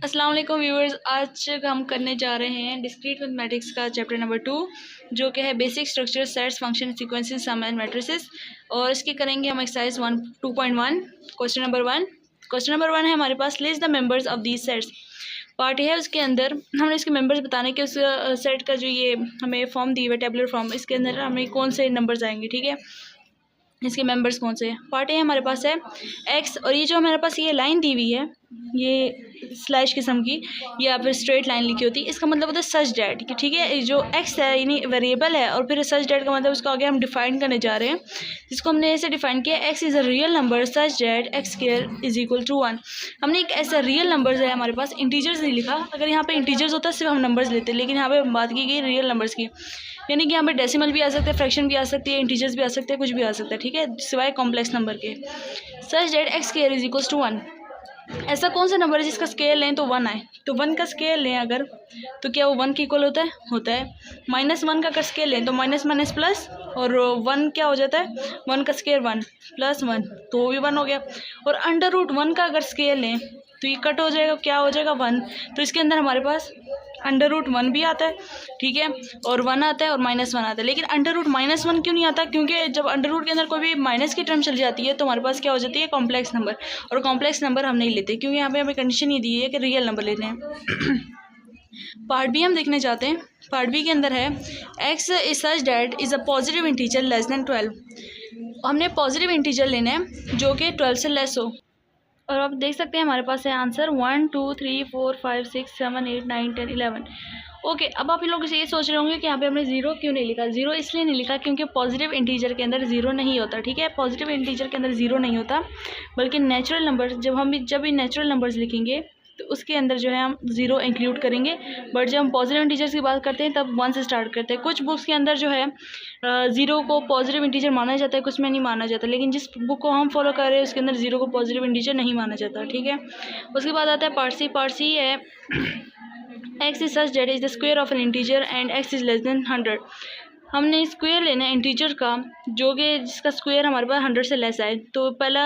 अस्सलाम वालेकुम व्यूअर्स। आज हम करने जा रहे हैं डिस्क्रीट मैथमेटिक्स का चैप्टर नंबर 2 जो कि है basic structure sets function sequences sum and matrices. और इसकी करेंगे हम exercise 2.1 question number 1। Question number 1 है हमारे पास, list the members of these sets. Part है उसके अंदर हमने इसके मेंबर्स बताने के उस सेट का जो ये हमें फॉर्म दी हुई है टेबुलर फॉर्म, इसके अंदर हमें कौन से नंबर्स आएंगे, ठीक है, इसके मेंबर्स कौन से हैं। पार्ट ए हमारे पास है एक्स, और ये जो हमारे पास ये लाइन दी हुई है ये स्लैश किस्म की या फिर स्ट्रेट लाइन लिखी होती है, इसका मतलब होता है सच डैट, ठीक है। जो एक्स है यानी वेरिएबल है और फिर सच डैट का मतलब उसको आगे हम डिफाइन करने जा रहे हैं, जिसको हमने ऐसे डिफाइन किया, x is a real number such that x square is equal to 1। हमने एक ऐसा रियल नंबर्स है हमारे पास, इंटीजर्स नहीं लिखा। अगर यहाँ पे इंटीजर्स होता सिर्फ हम नंबर्स लेते, लेकिन यहाँ पे बात की गई रियल नंबर्स की, यानी कि यहाँ पे डेसिमल भी आ सकते हैं, फ्रैक्शन भी आ सकती है, इंटीजर्स भी आ सकते हैं, कुछ भी आ सकता है, ठीक है, सिवाय कॉम्प्लेक्स नंबर के। Such that x square is equal to 1। ऐसा कौन सा नंबर है जिसका स्केल लें तो 1 आए, तो 1 का स्केल लें अगर, तो क्या वो 1 के इक्वल होता है। -1 का अगर स्केल लें तो माइनस माइनस प्लस, और 1 क्या हो जाता है, 1 का स्केल 1 + 1 तो वो भी 1 हो गया। और √1 का अगर स्केल लें तो ये कट हो जाएगा, क्या हो जाएगा 1। तो इसके अंदर हमारे पास √1 भी आता है, ठीक है, और 1 आता है और -1 आता है। लेकिन √-1 क्यों नहीं आता, क्योंकि जब अंडर रूट के अंदर कोई भी माइनस की टर्म चल जाती है तो हमारे पास क्या हो जाती है, कॉम्प्लेक्स नंबर। और कॉम्प्लेक्स नंबर हम नहीं लेते क्योंकि यहाँ पे हमें कंडीशन ही दी है कि रियल नंबर लेने हैं। पार्ट बी हम देखने जाते हैं। पार्ट बी के अंदर है x is such that is a positive integer less than 12। हमने पॉजिटिव इंटीजर लेना है जो कि 12 से लेस हो। और आप देख सकते हैं हमारे पास है आंसर 1 2 3 4 5 6 7 8 9 10 11। ओके, अब आप लोग ये सोच रहे होंगे कि यहाँ पे हमने जीरो क्यों नहीं लिखा। जीरो इसलिए नहीं लिखा क्योंकि पॉजिटिव इंटीजर के अंदर जीरो नहीं होता, ठीक है, पॉजिटिव इंटीजर के अंदर जीरो नहीं होता, बल्कि नेचुरल नंबर जब भी नेचुरल नंबर्स लिखेंगे तो उसके अंदर जो है हम ज़ीरो इंक्लूड करेंगे। बट जब हम पॉजिटिव इंटीजर्स की बात करते हैं तब 1 से स्टार्ट करते हैं। कुछ बुक्स के अंदर जो है ज़ीरो को पॉजिटिव इंटीजर माना जाता है, कुछ में नहीं माना जाता, लेकिन जिस बुक को हम फॉलो कर रहे हैं उसके अंदर ज़ीरो को पॉजिटिव इंटीजर नहीं माना जाता, ठीक है। उसके बाद आता है पार्ट सी। पार्ट सी है x is such that is the square of an integer and x is less than 100। हमने स्क्वायर लेना है इंटीजर का जो कि जिसका स्क्वायर हमारे पास 100 से लेस आए। तो पहला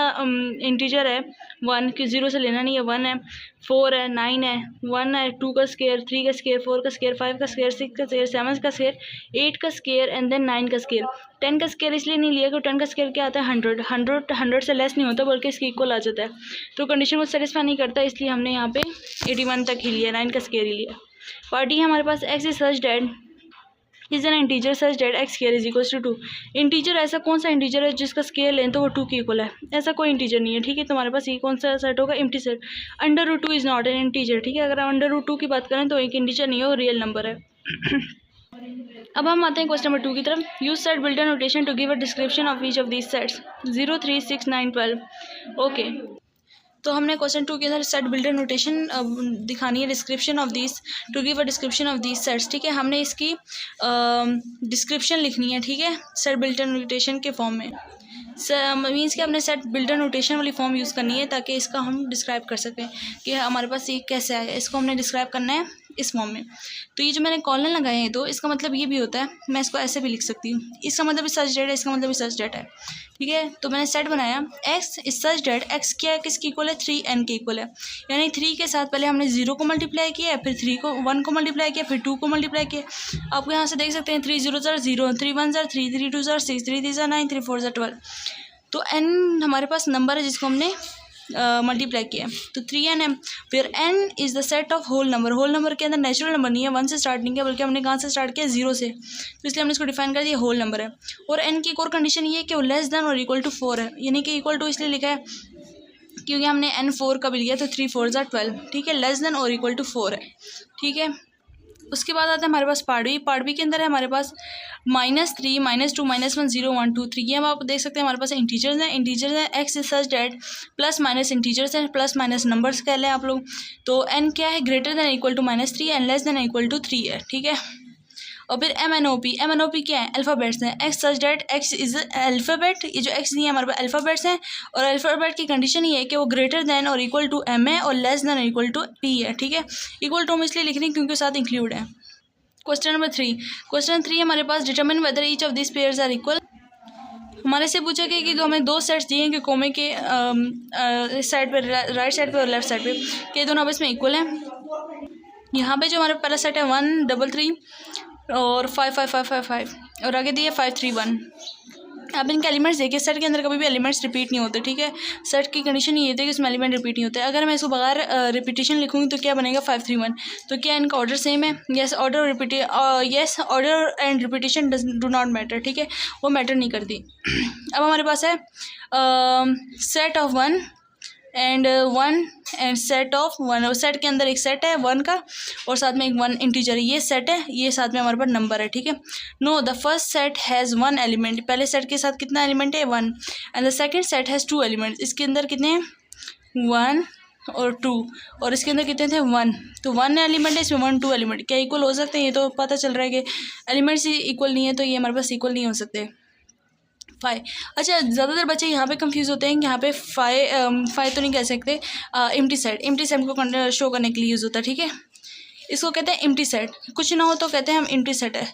इंटीजर है 1, कि 0 से लेना नहीं है, 1 है, 4 है, 9 है, 1 है, 2 का स्क्वायर, 3 का स्क्वायर, 4 का स्क्वायर, 5 का स्क्वायर, 6 का स्क्वायर, 7 का स्क्वायर, 8 का स्क्वायर एंड देन 9 का स्क्वायर। 10 का स्क्वायर इसलिए नहीं लिया क्योंकि 10 का स्क्वायर क्या आता है 100 से लेस नहीं होता बल्कि इसके इक्वल आ जाता है, तो कंडीशन को सेटिस्फाई नहीं करता, इसलिए हमने यहाँ पे 81 तक ही लिया, 9 का स्क्वायर ही लिया। पार्ट डी है हमारे पास x is such that is an integer such that x square is equal to 2। Integer ऐसा कौन सा इंटीजर है जिसका स्केल लें तो वो 2 के इक्वल है, ऐसा कोई इंटीजर नहीं है, ठीक है। तो हमारे पास ये कौन सा सेट होगा, empty set. √2 is not an integer, ठीक है। अगर हम √2 की बात करें तो एक इंटीजर नहीं है, वो रियल नंबर है। अब हम आते हैं क्वेश्चन नंबर 2 की तरफ। Use set builder notation to give a description of each of these sets 0 3 6 9 12। Okay, तो हमने क्वेश्चन 2 के अंदर सेट बिल्डर नोटेशन दिखानी है, description of this to give a description of this sets, ठीक है। हमने इसकी डिस्क्रिप्शन लिखनी है, ठीक है, सेट बिल्डर नोटेशन के फॉर्म में। मीन्स कि हमने सेट बिल्डर नोटेशन वाली फॉर्म यूज़ करनी है ताकि इसका हम डिस्क्राइब कर सकें कि हमारे पास ये कैसे आया, इसको हमने डिस्क्राइब करना है इस फॉर्म में। तो ये जो मैंने कॉलन लगाए हैं तो इसका मतलब ये भी होता है, मैं इसको ऐसे भी लिख सकती हूँ, इसका मतलब भी सच डेट है, इसका मतलब भी सच डेट है, ठीक है। तो मैंने सेट बनाया x is such that x क्या है, किसकी इक्वल है, 3n के इक्वल है, यानी 3 के साथ पहले हमने 0 को मल्टीप्लाई किया, फिर 1 को मल्टीप्लाई किया, फिर 2 को मल्टीप्लाई किया। आपको यहाँ से देख सकते हैं 3 0 0, 3 1 3, 3 2 6, 3 3 9, 3 4 12। तो n हमारे पास नंबर है जिसको हमने मल्टीप्लाई किया, तो 3n है। फिर n is the set of whole number. Whole number के अंदर नेचुरल नंबर नहीं है, 1 से स्टार्ट नहीं किया बल्कि हमने कहाँ से स्टार्ट किया, 0 से, तो इसलिए हमने इसको डिफाइन कर दिया होल नंबर है। और n की एक और कंडीशन ये है कि वो लेस देन और इक्वल टू 4 है, यानी कि इक्वल टू इसलिए लिखा है क्योंकि हमने n 4 का भी लिया, तो 3 4 12, ठीक है, लेस देन और इक्वल टू 4 है, ठीक है। उसके बाद आता है हमारे पास पार्ट बी। पार्ट बी के अंदर है हमारे पास -3 -2 -1 0 1 2 3। ये हम आप देख सकते हैं हमारे पास इंटीजर्स हैं, x is such that plus minus integers हैं, प्लस माइनस नंबर्स कह लें आप लोग। तो n क्या है, greater than equal to -3 and less than equal to 3 है, ठीक है। और फिर MNOP क्या है, अल्फ़ाबेट्स हैं। X such that x is alphabet, ये जो एक्स नहीं है हमारे पास अल्फ़ाबेट्स हैं, और अल्फ़ाबेट की कंडीशन ये है कि वो ग्रेटर दैन और इक्वल टू M है और लेस दैन और इक्वल टू P है, ठीक है। इक्वल टू हम इसलिए लिख रहे हैं क्योंकि साथ इंक्लूड है। क्वेश्चन नंबर 3 हमारे पास determine whether each of this pairs are equal. हमारे से पूछा गया कि तो हमें दो सेट्स दिए हैं कि कोमे के साइड पे, राइट साइड पे और लेफ्ट साइड पे, कि दोनों आपस में इक्वल हैं। यहाँ पे जो हमारा पहला सेट है 1 3 3 और 5 5 5 5 5 और आगे दिए 5 3 1। अब इनके एलिमेंट्स देखिए, सेट के अंदर कभी भी एलिमेंट्स रिपीट नहीं होते, ठीक है। सेट की कंडीशन ये थी कि इसमें एलिमेंट रिपीट नहीं होते। अगर मैं इसको बगैर रिपीटेशन लिखूँगी तो क्या बनेगा 5 3 1। तो क्या इनका ऑर्डर सेम है? यस, ऑर्डर और yes, order and repetition do not matter, ठीक है, वो मैटर नहीं करती। अब हमारे पास है set of 1 and 1 and set of 1, और सेट के अंदर एक सेट है 1 का और साथ में एक 1 इंटीजर है, ये सेट है, ये साथ में हमारे पास नंबर है, ठीक है। No, the first set has 1 element, पहले सेट के साथ कितना एलिमेंट है 1, and the second set has 2 elements, इसके अंदर कितने हैं 1 और 2, और इसके अंदर कितने थे 1, तो 1 एलिमेंट है, इसमें 1 2 एलिमेंट, क्या इक्वल हो सकते हैं? ये तो पता चल रहा है कि एलिमेंट्स ही इक्वल नहीं है, तो ये हमारे पास इक्वल नहीं हो सकते। 5। अच्छा, ज़्यादातर बच्चे यहाँ पे कंफ्यूज होते हैं कि यहाँ पे 5 तो नहीं कह सकते, एम्प्टी सेट को शो करने के लिए यूज़ होता है, ठीक है। इसको कहते हैं एम्प्टी सेट, कुछ ना हो तो कहते हैं हम एम्प्टी सेट है।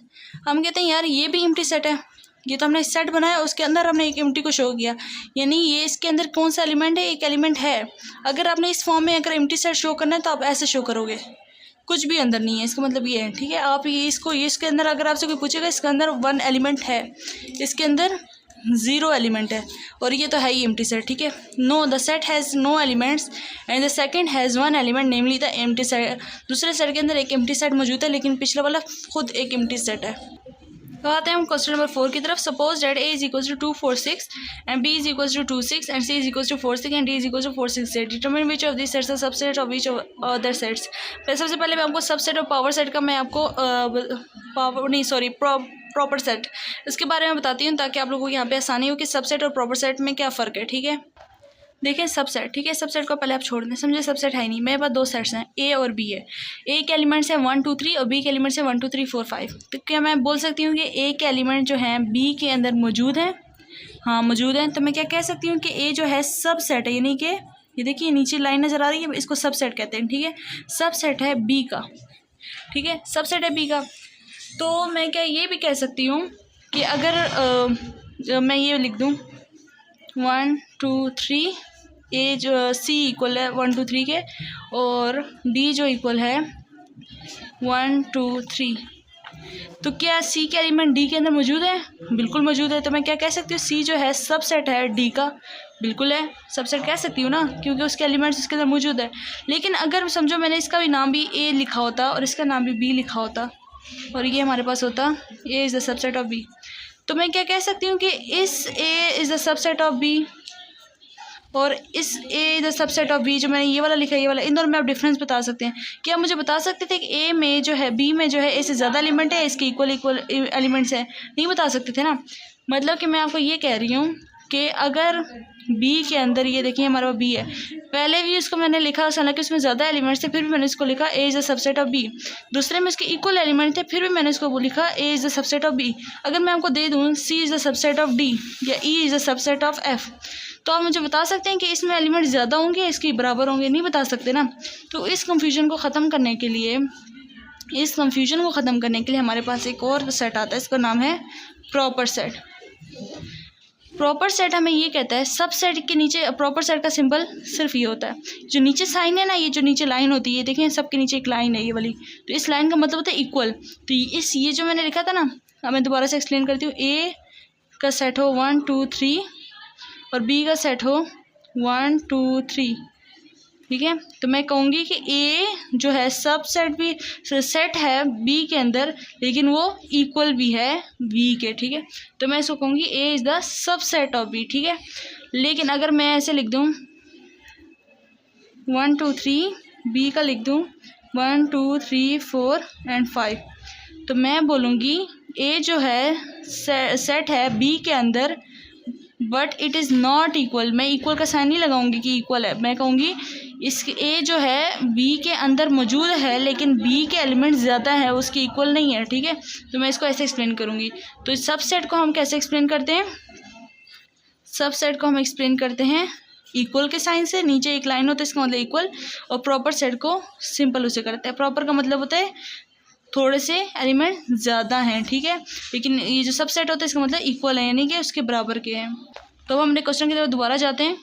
हम कहते हैं यार ये भी एम्प्टी सेट है, ये तो हमने सेट बनाया उसके अंदर हमने एक एम्प्टी को शो किया, यानी ये इसके अंदर कौन सा एलिमेंट है? एक एलिमेंट है। अगर आपने इस फॉर्म में अगर एम्प्टी सेट शो करना है तो आप ऐसे शो करोगे, कुछ भी अंदर नहीं है, इसका मतलब ये है, ठीक है। आप ये इसके अंदर अगर आपसे कोई पूछेगा इसके अंदर 1 एलिमेंट है, इसके अंदर 0 एलिमेंट है, और ये तो है ही एम्प्टी सेट, ठीक है। No, the set has no elements and the second has 1 element namely the empty set, दूसरे सेट के अंदर एक एम्प्टी सेट मौजूद है लेकिन पिछला वाला खुद एक एम्प्टी सेट है। तो आते हैं हम क्वेश्चन नंबर 4 की तरफ। Suppose that a is equal to 2 4 6 and b is equal to 2 6 and c is equal to 4 6 and d is equal to 4 6 8। Determine which of this sets are subset of which of other sets. सबसे पहले मैं आपको subset और power set का मैं आपको proper set इसके बारे में बताती हूँ ताकि आप लोगों को यहाँ पे आसानी हो कि सबसेट और प्रॉपर सेट में क्या फ़र्क है, ठीक है। देखिए सबसेट, ठीक है, सबसेट को पहले आप छोड़ दें, समझे सबसेट है ही नहीं। मेरे पास दो सेट्स हैं, ए और बी है। ए के एलिमेंट्स हैं 1 2 3 और बी के एलिमेंट्स हैं 1 2 3 4 5। तो क्या मैं बोल सकती हूँ कि ए के एलिमेंट जो हैं बी के अंदर मौजूद हैं? हाँ मौजूद हैं। तो मैं क्या कह सकती हूँ कि ए जो है सबसेट है, यानी कि ये देखिए नीचे लाइन नज़र आ रही है, इसको सबसेट कहते हैं, ठीक है। सबसेट है बी का, ठीक है, सबसेट है बी का। तो मैं क्या ये भी कह सकती हूँ कि अगर मैं ये लिख दूँ 1 2 3, ए जो सी इक्वल है 1 2 3 के, और डी जो इक्वल है 1 2 3, तो क्या सी के एलिमेंट डी के अंदर मौजूद है? बिल्कुल मौजूद है। तो मैं क्या कह सकती हूँ सी जो है सबसेट है डी का, बिल्कुल है, सबसेट कह सकती हूँ ना, क्योंकि उसके एलिमेंट्स उसके अंदर मौजूद है। लेकिन अगर समझो मैंने इसका भी नाम भी ए लिखा होता और इसका नाम भी बी लिखा होता और ये हमारे पास होता A is the subset of B, तो मैं क्या कह सकती हूँ कि इस A is the subset of B और इस A the subset of B, जो मैंने ये वाला लिखा है ये वाला, इन दोनों में आप डिफरेंस बता सकते हैं। क्या मुझे बता सकते थे कि ए में जो है बी में जो है ए से ज़्यादा एलिमेंट है, इसके इक्वल एलिमेंट्स हैं? नहीं बता सकते थे ना। मतलब कि मैं आपको ये कह रही हूँ कि अगर बी के अंदर ये देखिए हमारा बी है, पहले भी इसको मैंने लिखा हालांकि उसमें ज़्यादा एलिमेंट्स थे, फिर भी मैंने इसको लिखा A is the subset of B. दूसरे में इसके इक्वल एलिमेंट थे, फिर भी मैंने इसको लिखा A is the subset of B. अगर मैं आपको दे दूँ C is the subset of D या E is the subset of F, तो आप मुझे बता सकते हैं कि इसमें एलिमेंट ज़्यादा होंगे या इसके बराबर होंगे? नहीं बता सकते ना। तो इस कंफ्यूजन को ख़त्म करने के लिए हमारे पास एक और सेट आता है, इसका नाम है प्रॉपर सेट। प्रॉपर सेट हमें ये कहता है सब सेट के नीचे, प्रॉपर सेट का सिंबल सिर्फ ये होता है, जो नीचे साइन है ना, ये जो नीचे लाइन होती है, देखें सबके नीचे एक लाइन है ये वाली, तो इस लाइन का मतलब होता है इक्वल। तो ये जो मैंने लिखा था ना, अब मैं दोबारा से एक्सप्लेन करती हूँ। ए का सेट हो 1 2 3 और बी का सेट हो 1 2 3, ठीक है। तो मैं कहूँगी कि ए जो है सब सेट है बी के अंदर, लेकिन वो इक्वल भी है बी के, ठीक है। तो मैं इसको कहूँगी A is the subset of B, ठीक है। लेकिन अगर मैं ऐसे लिख दूँ 1 2 3, बी का लिख दूँ 1 2 3 4 एंड 5, तो मैं बोलूँगी ए जो है सेट है बी के अंदर but it is not equal. मैं इक्वल का साइन नहीं लगाऊंगी कि इक्वल है, मैं कहूँगी इस ए जो है बी के अंदर मौजूद है लेकिन बी के एलिमेंट ज़्यादा है, उसके इक्वल नहीं है, ठीक है। तो मैं इसको ऐसे एक्सप्लेन करूँगी। तो इस सबसेट को हम कैसे एक्सप्लेन करते हैं? सबसेट को हम एक्सप्लेन करते हैं इक्वल के साइन से, नीचे एक लाइन होता है इसका मतलब इक्वल, और प्रॉपर सेट को सिंपल उसे करते हैं। प्रॉपर का मतलब होता है थोड़े से एलिमेंट ज़्यादा हैं, ठीक है, लेकिन ये जो सबसेट होता है इसका मतलब इक्वल है, यानी कि उसके बराबर के हैं। तो हम अपने क्वेश्चन की तरफ दोबारा जाते हैं।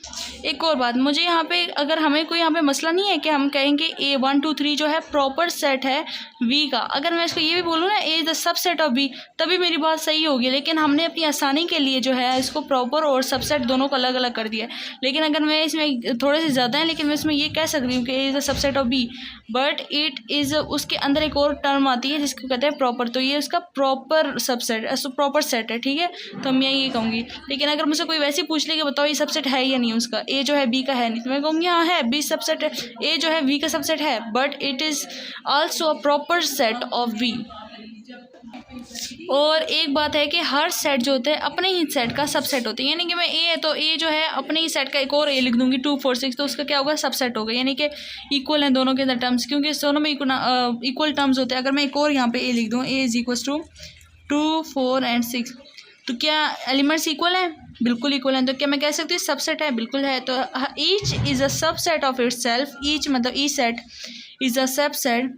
एक और बात, मुझे यहाँ पे अगर हमें कोई यहाँ पे मसला नहीं है कि हम कहेंगे A 1 2 3 जो है प्रॉपर सेट है V का, अगर मैं इसको ये भी बोलूँ ना A is the subset of B, तभी मेरी बात सही होगी। लेकिन हमने अपनी आसानी के लिए जो है इसको प्रॉपर और सबसेट दोनों को अलग अलग कर दिया है। लेकिन अगर मैं इसमें थोड़े से ज़्यादा है, लेकिन मैं इसमें ये कह सकती हूँ कि A is the subset of B, but it is, उसके अंदर एक और टर्म आती है जिसको कहते हैं प्रॉपर, तो ये उसका प्रॉपर सबसेट, प्रॉपर सेट है, ठीक है। तो मैं ये कहूँगी। लेकिन अगर मुझसे कोई वैसे पूछ ले कि बताओ ये सबसेट है या नहीं उसका, ए जो है बी का है नहीं, तो मैं कहूँगी हाँ है, बी सबसेट है, ए जो है वी का सबसेट है, but it is also a proper set of V. और एक बात है कि हर सेट जो होता है अपने ही सेट का सबसेट होता है, यानी कि मैं ए है तो ए जो है अपने ही सेट का एक और ए लिख दूंगी 2 4 6, तो उसका क्या होगा, सबसेट होगा, यानी कि इक्वल है दोनों के अंदर टर्म्स, क्योंकि इस दोनों में इक्वल टर्म्स होते हैं। अगर मैं एक और यहाँ पे ए लिख दूँ, ए इज इक्वल टू 2 4 एंड 6, तो क्या एलिमेंट्स इक्वल हैं? बिल्कुल इक्वल हैं। तो क्या मैं कह सकती हूँ सबसेट है? बिल्कुल है। तो each is a subset of itself, each मतलब E set is a subset,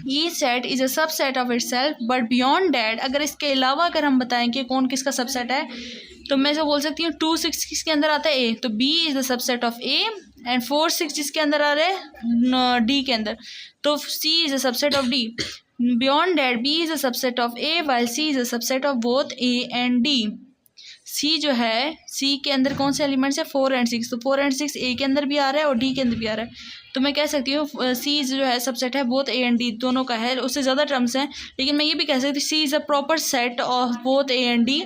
E set is a subset of itself, but beyond that, अगर इसके अलावा अगर हम बताएं कि कौन किसका सबसेट है, तो मैं ऐसा बोल सकती हूँ 2 6 किसके अंदर आता है, ए, तो B is the subset of A, and 4 6 जिसके अंदर आ रहा है डी के अंदर, तो C is the subset of D. Beyond that, B is a subset of A, while C is a subset of both A and D. C जो है, C के अंदर कौन से एलिमेंट्स है, 4 एंड 6, तो 4 एंड 6 A के अंदर भी आ रहा है और D के अंदर भी आ रहा है, तो मैं कह सकती हूँ C जो है सबसेट है बोथ A एंड D दोनों का है। उससे ज़्यादा टर्म्स हैं, लेकिन मैं ये भी कह सकती हूँ C is a proper set of both A and D,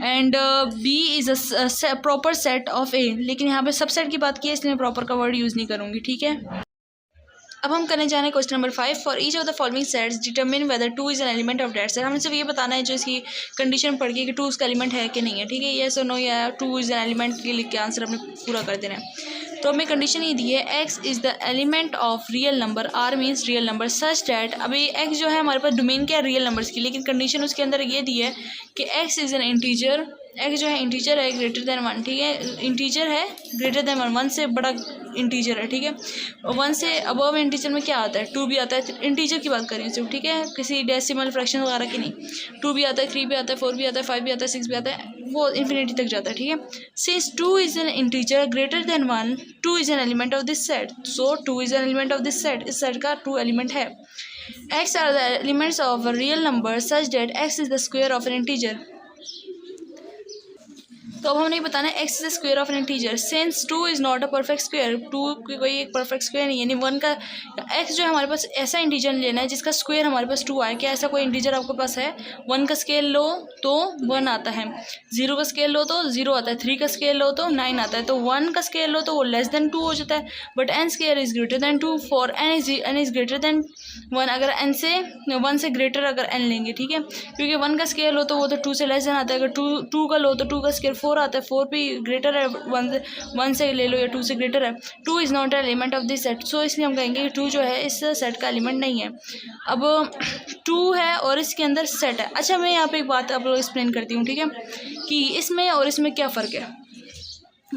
and B is a proper set of A, लेकिन यहाँ पे सबसेट की बात की है इसलिए मैं प्रॉपर का वर्ड यूज़ नहीं करूँगी, ठीक है। अब हम करने जा रहे हैं question number 5। For each of the following sets determine whether 2 is an element of that set. हमें सिर्फ ये बताना है जो इसकी कंडीशन पड़ गई कि 2 उसका एलिमेंट है कि नहीं है, ठीक है। येस और नो या 2 इज़ एन एलिमेंट के लिख के आंसर अपने पूरा कर देना है। तो हमें कंडीशन ये दी है, x is the element of real number, r means real number, such that, अभी x जो है हमारे पास डोमेन क्या है, रियल नंबर्स की, लेकिन कंडीशन उसके अंदर ये दी है कि x is an integer, x जो है इंटीजर है ग्रेटर देन 1, ठीक है, इंटीजर है ग्रेटर देन 1, 1 से बड़ा इंटीजर है, ठीक है। 1 से अबव इंटीजर में क्या आता है, 2 भी आता है, इंटीजर की बात करें सिर्फ, ठीक है, किसी डेसिमल फ्रैक्शन वगैरह की नहीं। 2 भी आता है, 3 भी आता है, 4 भी आता है, 5 भी आता है, 6 भी आता है, वो इन्फिनिटी तक जाता है, ठीक है। Since 2 is an integer greater than 1, 2 is an element of this set, so 2 is an element of this set, इस सेट का 2 एलिमेंट है। x are the elements of a real number such that x is the square of an integer. तो अब हमें नहीं बताना है x is the square of an integer, since 2 is not a perfect square, 2 कोई एक perfect square नहीं, यानी 1 का x जो है हमारे पास ऐसा इंटीजर लेना है जिसका स्क्वायर हमारे पास 2 आए। क्या ऐसा कोई इंटीजर आपके पास है? 1 का स्केल लो तो 1 आता है, 0 का स्केल लो तो 0 आता है, 3 का स्केल लो तो 9 आता है, तो 1 का स्केल लो तो वो लेस देन 2 हो जाता है, but n square is greater than 2 for n is greater than 1, अगर n से 1 से ग्रेटर अगर n लेंगे, ठीक है, क्योंकि 1 का स्केल लो तो वो तो 2 से लेस देन आता है, अगर 2 का लो तो 2 का स्केल 4 आता है, 4 भी ग्रेटर है 1 से ले लो या 2 से ग्रेटर है, 2 is not element of this set, so इसलिए हम कहेंगे कि 2 जो है इस सेट का एलिमेंट नहीं है। अब 2 है और इसके अंदर सेट है। अच्छा, मैं यहाँ पे एक बात आप लोग एक्सप्लेन करती हूँ, ठीक है, कि इसमें और इसमें क्या फ़र्क है।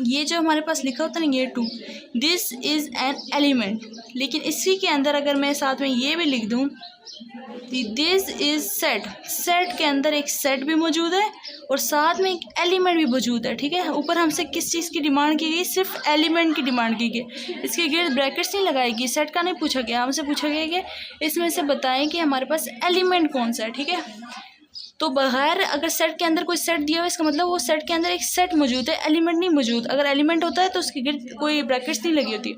ये जो हमारे पास लिखा होता है ना, ये 2, दिस इज़ एन एलिमेंट, लेकिन इसी के अंदर अगर मैं साथ में ये भी लिख दूँ, दिस इज सेट, सेट के अंदर एक सेट भी मौजूद है और साथ में एक एलिमेंट भी मौजूद है, ठीक है। ऊपर हमसे किस चीज़ की डिमांड की गई, सिर्फ एलिमेंट की डिमांड की गई, इसके गिर्द ब्रैकेट्स नहीं लगाएगी, सेट का नहीं पूछा गया, हमसे पूछा गया कि इसमें से बताएं कि हमारे पास एलिमेंट कौन सा है, ठीक है। तो बगैर अगर सेट के अंदर कोई सेट दिया हुआ, इसका मतलब वो सेट के अंदर एक सेट मौजूद है, एलिमेंट नहीं मौजूद। अगर एलिमेंट होता है तो उसकी गिर्द कोई ब्रैकेट्स नहीं लगी होती।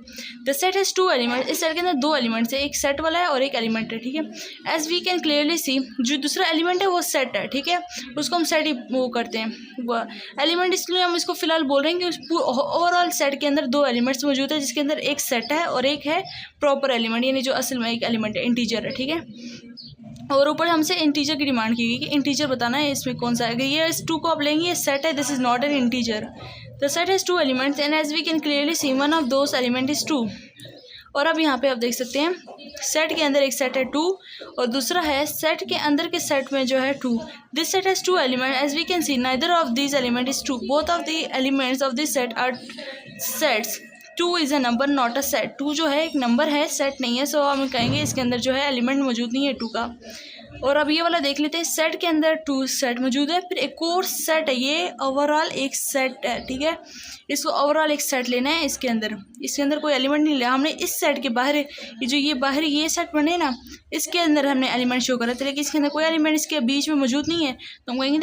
द सेट हैज़ 2 एलिमेंट, इस सेट के अंदर 2 एलिमेंट्स है, एक सेट वाला है और एक एलिमेंट है, ठीक है। As we can clearly see, जो दूसरा एलिमेंट है वो सेट है, ठीक है, उसको हम सेट ही वो करते हैं वो एलिमेंट, इसलिए हम इसको फिलहाल बोल रहे हैं कि ओवरऑल सेट के अंदर 2 एलिमेंट्स मौजूद है, जिसके अंदर एक सेट है और एक है प्रॉपर एलिमेंट, यानी जो असल में एक एलिमेंट है, इंटीजर है, ठीक है। और ऊपर हमसे इंटीजर की डिमांड की गई कि इंटीजर बताना है इसमें कौन सा है। ये इस 2 को आप लेंगे, ये सेट है, this is not an integer. The set has 2 elements and as we can clearly see one of those element is 2। और अब यहाँ पे आप देख सकते हैं सेट के अंदर एक सेट है 2 और दूसरा है सेट के अंदर के सेट में जो है 2। This set has 2 element as we can see neither of this element is 2, both of the elements of this set are sets. 2 is a number not a set. 2 जो है एक नंबर है, सेट नहीं है। सो हम कहेंगे इसके अंदर जो है एलिमेंट मौजूद नहीं है 2 का। और अब ये वाला देख लेते हैं, सेट के अंदर 2 सेट मौजूद है, फिर एक और सेट है, ये ओवरऑल एक सेट है, ठीक है। इसको ओवरऑल एक सेट लेना है। इसके अंदर कोई एलिमेंट नहीं लिया हमने। इस सेट के बाहर ये जो ये बाहर ये सेट बने ना, इसके अंदर हमने एलिमेंट शो करा था, लेकिन इसके अंदर कोई एलिमेंट इसके बीच में मौजूद नहीं है। तो हम कहेंगे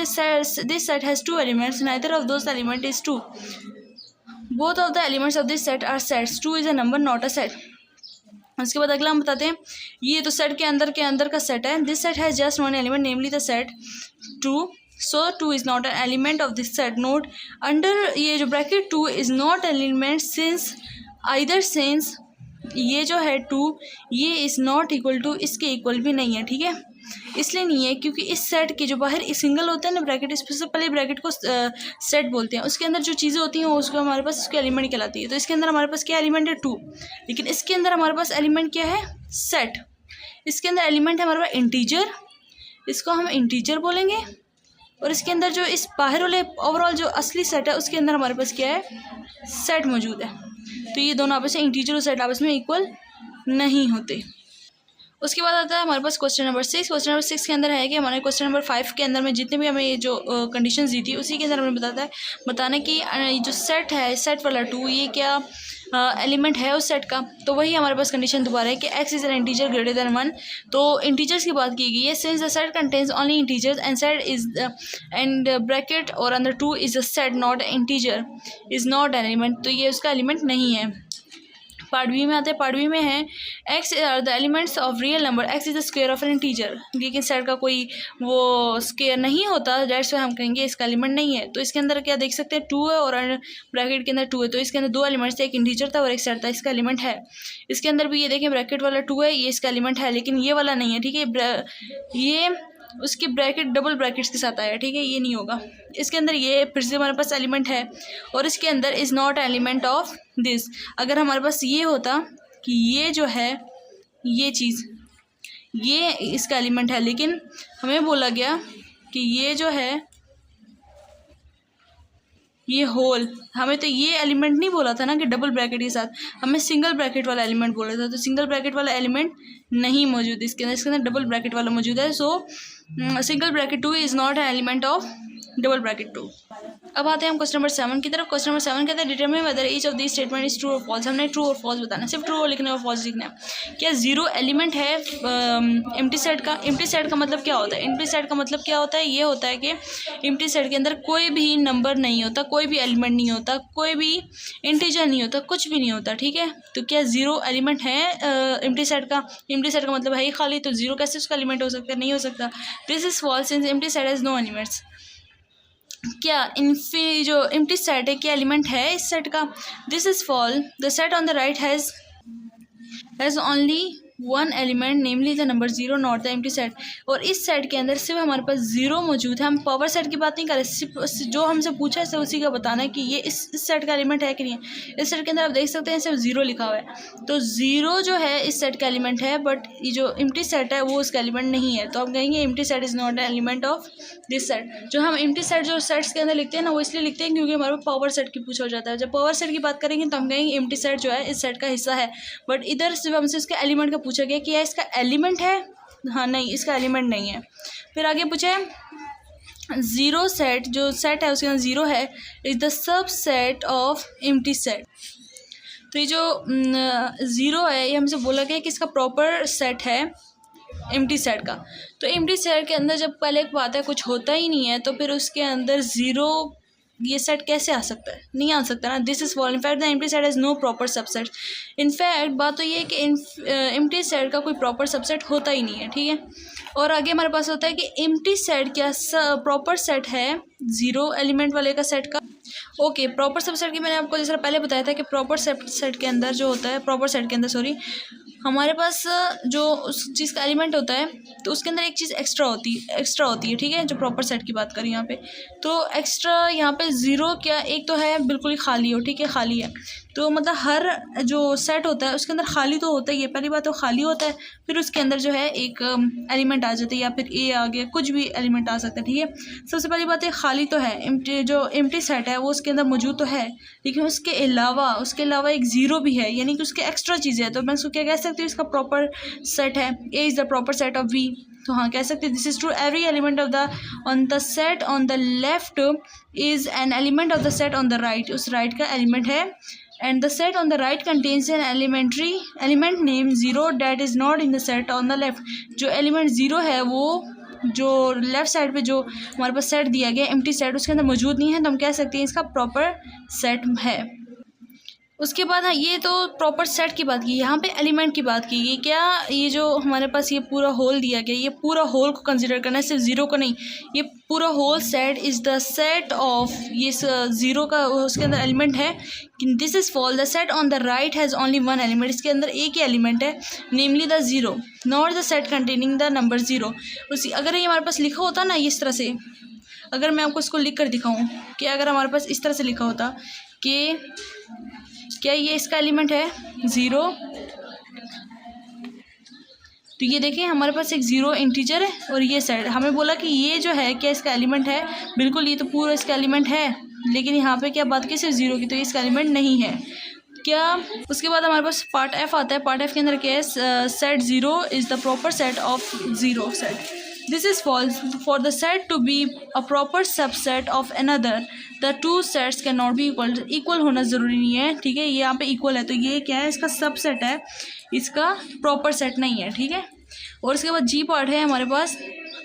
this set has 2 elements, neither of those element is 2। Both of the elements of this set are sets. 2 is a number not a set. उसके बाद अगला हम बताते हैं, ये तो सेट के अंदर का सेट है। This set has just 1 element namely the set 2, so 2 is not N element of this set. Note under ये जो bracket 2 is not element since either since ये जो है 2 ये इज़ नॉट इक्वल टू, इसके इक्वल भी नहीं है, ठीक है। इसलिए नहीं है क्योंकि इस सेट के जो बाहर सिंगल होता है ना ब्रैकेट, इससे पहले ब्रैकेट को सेट बोलते हैं। उसके अंदर जो चीज़ें होती हैं उसको हमारे पास उसके एलिमेंट कहलाती है। तो इसके अंदर हमारे पास क्या एलिमेंट है 2, लेकिन इसके अंदर हमारे पास एलिमेंट क्या है सेट। इसके अंदर एलिमेंट है हमारे पास इंटीजर, इसको हम इंटीजर बोलेंगे। और इसके अंदर जो इस बाहर वाले ओवरऑल जो असली सेट है उसके अंदर हमारे पास क्या है सेट मौजूद है। तो ये दोनों आपस में इंटीजर और सेट आपस में इक्वल नहीं होते। उसके बाद आता है हमारे पास क्वेश्चन नंबर 6। क्वेश्चन नंबर 6 के अंदर है कि हमारे क्वेश्चन नंबर 5 के अंदर में जितने भी हमें ये जो कंडीशंस दी थी उसी के अंदर हमें बताना कि जो सेट है, सेट वाला 2 ये क्या एलिमेंट है उस सेट का। तो वही हमारे पास कंडीशन दोबारा है कि x is an integer greater than 1। तो इंटीजर्स की बात की गई है। Since the set contains only integers and set is and bracket और अंदर 2 is a set not integer is not an element. तो ये उसका एलिमेंट नहीं है। पार्ट बी में आते हैं। पार्ट बी में है x are the elements of real number, x is the square of an integer. लेकिन सेट का कोई वो स्क्वायर नहीं होता, दैट्स व्हाई हम कहेंगे इसका एलिमेंट नहीं है। तो इसके अंदर क्या देख सकते हैं 2 है और ब्रैकेट के अंदर 2 है। तो इसके अंदर 2 एलिमेंट्स थे, एक इंटीजर था और एक सेट था, इसका एलिमेंट है। इसके अंदर भी ये देखें ब्रैकेट वाला 2 है, ये इसका एलिमेंट है, लेकिन ये वाला नहीं है, ठीक है। ये उसके ब्रैकेट डबल ब्रैकेट्स के साथ आया, ठीक है, ये नहीं होगा। इसके अंदर ये फिर से हमारे पास एलिमेंट है और इसके अंदर is not element of this. अगर हमारे पास ये होता कि ये जो है ये चीज़ ये इसका एलिमेंट है, लेकिन हमें बोला गया कि ये जो है ये होल, हमें तो ये एलिमेंट नहीं बोला था ना कि डबल ब्रैकेट के साथ, हमें सिंगल ब्रैकेट वाला एलिमेंट बोला था। तो सिंगल ब्रैकेट वाला एलिमेंट नहीं मौजूद इसके अंदर डबल ब्रैकेट वाला मौजूद है। सो single bracket 2 is not N element of double bracket 2। अब आते हैं हम क्वेश्चन नंबर 7 की तरफ। क्वेश्चन नंबर 7 कहते हैं determine whether each of this statement is true और फॉल्स। हमने ट्रू और फॉल्स बताना, सिर्फ ट्रू और लिखना है और फॉल्स लिखना है। क्या 0 एलिमेंट है एम्प्टी सेट का? एम्प्टी सेट का मतलब क्या होता है? एम्प्टी सेट का मतलब क्या होता है? ये होता है कि एम्प्टी सेट के अंदर कोई भी नंबर नहीं होता, कोई भी एलिमेंट नहीं होता, कोई भी इंटीजर नहीं होता, कुछ भी नहीं होता, ठीक है। तो क्या 0 एलिमेंट है एम्प्टी सेट का? एम्प्टी सेट का मतलब है ही खाली, तो 0 कैसे उसका एलिमेंट हो सकता है? नहीं हो सकता। This is false since empty set has no elements. क्या जो एम्प्टी सेट है क्या एलिमेंट है इस सेट का? This is fall the set on the right has only 1 element namely the number 0 not the empty set. और इस set के अंदर सिर्फ हमारे पास 0 मौजूद है। हम पावर सेट की बात नहीं कर रहे, सिर्फ जो हमसे पूछा है उसी का बताना है कि ये इस सेट का एलिमेंट है कि नहीं है। इस सेट के अंदर आप देख सकते हैं सिर्फ 0 लिखा हुआ है। तो 0 जो है इस सेट का एलिमेंट है, बट ये जो एम्प्टी सेट है वो उसका एलिमेंट नहीं है। तो हम कहेंगे empty set is not N element of this set. जो हम एम्प्टी सेट जो सेट्स के अंदर लिखते हैं ना, वो इसलिए लिखते हैं क्योंकि हमारे पास पावर सेट की पूछा हो जाता है। जब पावर सेट की बात करेंगे तो हम कहेंगे एम्प्टी सेट जो है इस सेट का हिस्सा है, बट इधर सिर्फ हमसे इसका एलिमेंट का पूछा गया कि इसका एलिमेंट है, हाँ नहीं, इसका एलिमेंट नहीं है। फिर आगे पूछे 0 सेट, जो सेट है उसके अंदर 0 है, is the subset of empty set. तो ये जो 0 है ये हमसे बोला गया कि इसका प्रॉपर सेट है एम्प्टी सेट का। तो एम्प्टी सेट के अंदर जब पहले एक बात है कुछ होता ही नहीं है, तो फिर उसके अंदर 0 ये सेट कैसे आ सकता है? नहीं आ सकता ना। This is false in fact the empty set has no proper subset. In fact बात तो ये है कि एम्प्टी सेट का कोई प्रॉपर सबसेट होता ही नहीं है, ठीक है। और आगे हमारे पास होता है कि एम्प्टी सेट क्या प्रॉपर सेट है 0 एलिमेंट वाले का सेट का। ओके, प्रॉपर सबसेट की मैंने आपको जैसा पहले बताया था कि प्रॉपर सेट के अंदर जो होता है, प्रॉपर सेट के अंदर हमारे पास जो उस चीज़ का एलिमेंट होता है तो उसके अंदर एक चीज़ एक्स्ट्रा होती है, ठीक है। जो प्रॉपर सेट की बात करें यहाँ पे, तो एक्स्ट्रा यहाँ पे 0 क्या एक तो है बिल्कुल ही खाली हो, ठीक है, खाली है। तो मतलब हर जो सेट होता है उसके अंदर खाली तो होता ही है, पहली बात तो खाली होता है, फिर उसके अंदर जो है एक एलिमेंट आ जाता है, या फिर ए आ गया, कुछ भी एलिमेंट आ सकता है, ठीक है। सबसे पहली बात है खाली तो है, जो एम्प्टी सेट है वो उसके अंदर मौजूद तो है, लेकिन उसके अलावा एक ज़ीरो भी है, यानी कि उसके एक्स्ट्रा चीज़ें है, तो मैं उसको क्या कह सकती हूँ, इसका प्रॉपर सेट है। A is the proper set of V, तो हाँ कह सकते हैं this is true, every element of the on the set on the left is an element of the set on the right, उस right का element है। And the set on the right contains an element name zero that is not in the set on the left, जो element zero है वो जो left side पे जो हमारे पास सेट दिया गया एम्प्टी सेट उसके अंदर मौजूद नहीं है, तो हम कह सकते हैं इसका प्रॉपर सेट है। उसके बाद हाँ, ये तो प्रॉपर सेट की बात की, यहाँ पे एलिमेंट की बात की गई। क्या ये जो हमारे पास ये पूरा होल दिया गया, ये पूरा होल को कंसिडर करना है, सिर्फ ज़ीरो को नहीं, ये पूरा whole set is the set of ये ज़ीरो का उसके अंदर एलिमेंट है। This is false the set on the right has only one element, इसके अंदर एक ही एलिमेंट है, namely the zero, not the set containing the number zero. उसी अगर ये हमारे पास लिखा होता ना इस तरह से, अगर मैं आपको इसको लिख कर दिखाऊँ कि अगर हमारे पास इस तरह से लिखा होता कि क्या ये इसका एलिमेंट है ज़ीरो, तो ये देखें हमारे पास एक ज़ीरो इंटीजर है और ये सेट, हमें बोला कि ये जो है क्या इसका एलिमेंट है, बिल्कुल ये तो पूरा इसका एलिमेंट है, लेकिन यहाँ पे क्या बात की सिर्फ ज़ीरो की, तो ये इसका एलिमेंट नहीं है क्या। उसके बाद हमारे पास पार्ट एफ आता है, पार्ट एफ के अंदर क्या है, set zero is the proper set of zero set, this is false for the set to be a proper subset of another the two sets can not be equal होना ज़रूरी नहीं है, ठीक है, ये यहाँ पे इक्वल है, तो ये क्या है इसका सबसेट है, इसका प्रॉपर सेट नहीं है, ठीक है। और उसके बाद जी पार्ट है हमारे पास,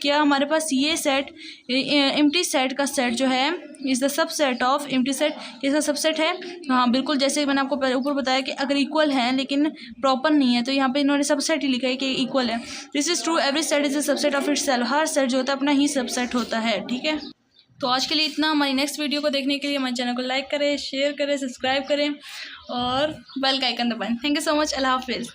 क्या हमारे पास ये सेट एम्प्टी सेट का सेट जो है is the subset of empty set, इसका सबसेट है। हाँ बिल्कुल, जैसे मैंने आपको ऊपर बताया कि अगर इक्वल है लेकिन प्रॉपर नहीं है, तो यहाँ पे इन्होंने सबसेट ही लिखा है कि इक्वल है। This is true, every set is a subset of itself, her set जो होता है अपना ही सबसेट होता है, ठीक है। तो आज के लिए इतना। हमारी नेक्स्ट वीडियो को देखने के लिए हमारे चैनल को लाइक करें, शेयर करें, सब्सक्राइब करें और बेल का आइकन दबाएं। थैंक यू सो मच, अल्लाह हाफिज़।